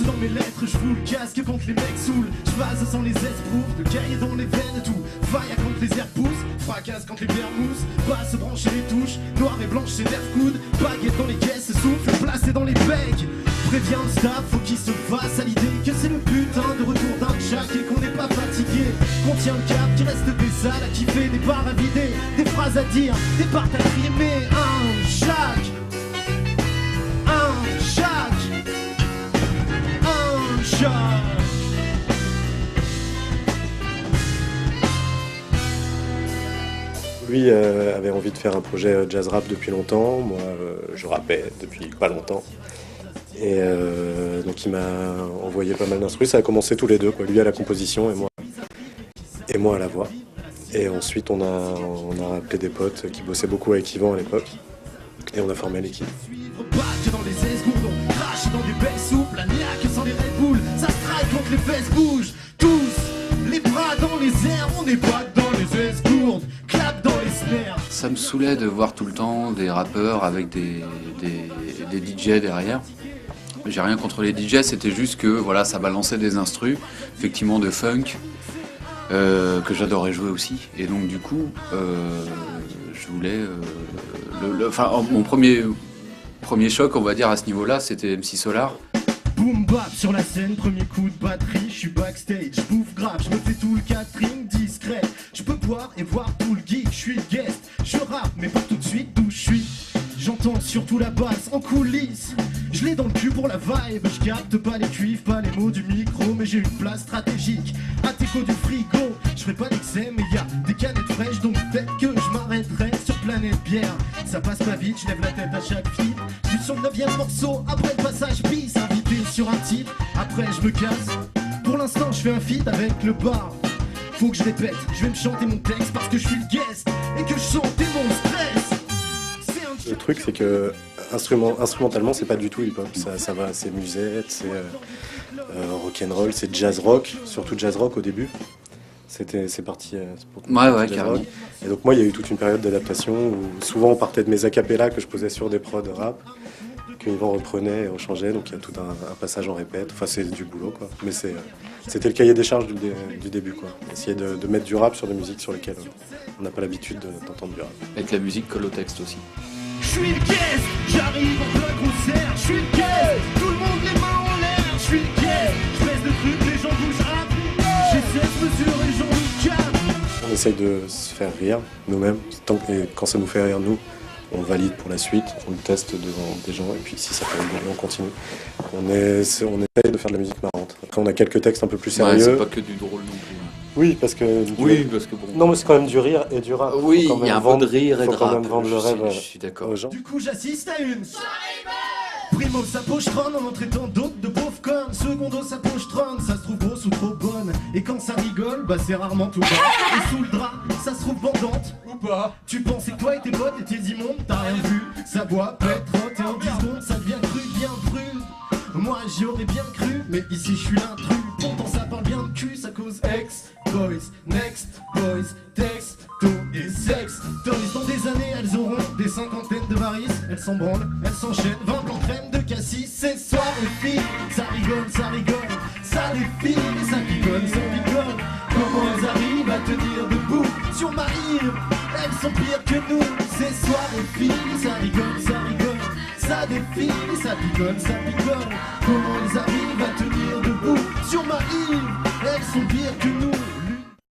dans mes lettres, je fous le casque quand les mecs saoulent. Je vase sans les esbrouves, de cahiers dans les veines, tout vaille quand les airs poussent, fracasse quand les bières moussent, basse brancher les touches, noir et blanche c'est nerf coude, baguette dans les caisses, souffle placé dans les becs. Préviens le staff, faut qu'il se fasse à l'idée que c'est le putain de retour d'un jack et qu'on n'est pas fatigué, qu'on tient le cap, qu'il reste des salles à kiffer, des bars à vider, des phrases à dire, des parts à crier, mais un jack. Lui avait envie de faire un projet jazz rap depuis longtemps, moi je rappais depuis pas longtemps. Et donc il m'a envoyé pas mal d'instrus, ça a commencé tous les deux, quoi. Lui à la composition et moi à la voix. Et ensuite on a appelé des potes qui bossaient beaucoup avec Yvan à l'époque et on a formé l'équipe. Dans les esgourdes, on crache dans des belles soupes, la niaque sans les Red Bull, ça strike quand les fesses bougent, tous les bras dans les airs, on n'est pas dans les esgourdes, clap dans les snares. Ça me saoulait de voir tout le temps des rappeurs avec des DJ derrière. J'ai rien contre les DJ, c'était juste que voilà, ça balançait des instrus, effectivement de funk, que j'adorais jouer aussi. Et donc du coup, je voulais... mon premier choc, on va dire, à ce niveau-là, c'était MC Solar. Boom bap sur la scène, premier coup de batterie, je suis backstage, je bouffe grave, je me fais tout le catering discret. Je peux boire et voir tout le geek, je suis le guest, je rappe mais pas tout de suite d'où je suis. J'entends surtout la basse en coulisses, je l'ai dans le cul pour la vibe, je capte pas les cuivres, pas les mots du micro, mais j'ai une place stratégique. À déco du frigo, je ferai pas d'excès, mais y a des canettes fraîches, donc peut-être que je m'arrêterai sur Planète Bière. Ça passe pas vite, je lève la tête à chaque fille, du son 9e morceau, après le passage bis, invité sur un titre, après je me casse. Pour l'instant je fais un feat avec le bar. Faut que je répète, je vais me chanter mon texte parce que je suis le guest et que je chantais mon stress. Le truc c'est que instrumentalement c'est pas du tout hip-hop, ça va, c'est musette, c'est rock'n'roll, c'est jazz rock, surtout jazz rock au début. C'est parti pour ouais, carrément. Et donc moi il y a eu toute une période d'adaptation où souvent on partait de mes acapellas que je posais sur des prods rap, que Yvan reprenait et on changeait, donc il y a tout un passage en répète, enfin c'est du boulot quoi, mais c'était le cahier des charges du début quoi, essayer de mettre du rap sur des musiques sur lesquelles on n'a pas l'habitude d'entendre du rap. Avec la musique colle au texte aussi. Je suis le guest, j'arrive en plein concert, je suis le guest, tout le monde les mains en l'air, je suis le guest, je baisse de trucs, les gens bougent rap, j'ai 16 mesures et j'en ai 4. On essaye de se faire rire nous-mêmes, et quand ça nous fait rire nous, on valide pour la suite, on le teste devant des gens et puis si ça fait rigoler, on continue. On essaye de faire de la musique marrante. Après on a quelques textes un peu plus sérieux. Ouais, c'est pas que du drôle non plus. Oui, parce que bon. Non, mais c'est quand même du rire et du rap. Oui, il y a un peu de rire et de rap. Faut quand même vendre le rêve je suis d'accord. aux gens. Du coup j'assiste à une Primo sa pochetronne en traitant d'autres de pauvres connes. Secondo sa pochetronne, ça se trouve grosse ou trop bonne. Et quand ça rigole, bah c'est rarement tout bas. Et sous le drap, ça se trouve bandante ou pas. Tu pensais que toi et tes potes étiez immondes, t'as rien vu. Ça boit, pète, trotte et en 10 secondes ça devient cru, bien cru. Moi j'y aurais bien cru, mais ici je suis l'intrus. Pourtant ça parle bien de cul, ça cause ex-boys, next boys, texto et sex. Toys dans des années, elles auront des cinquantaines de varices. Elles s'en branlent, elles s'enchaînent, 20 plans crème de cassis. C'est soir les filles, ça rigole, ça rigole. Ça les filles, ça picole, ça picole. Comment elles arrivent à tenir debout sur ma île? Elles sont pires que nous. C'est soir les filles, ça rigole, ça rigole. Ça défile, ça picole, ça picole. Comment elles arrivent à tenir debout sur ma île? Elles sont pires que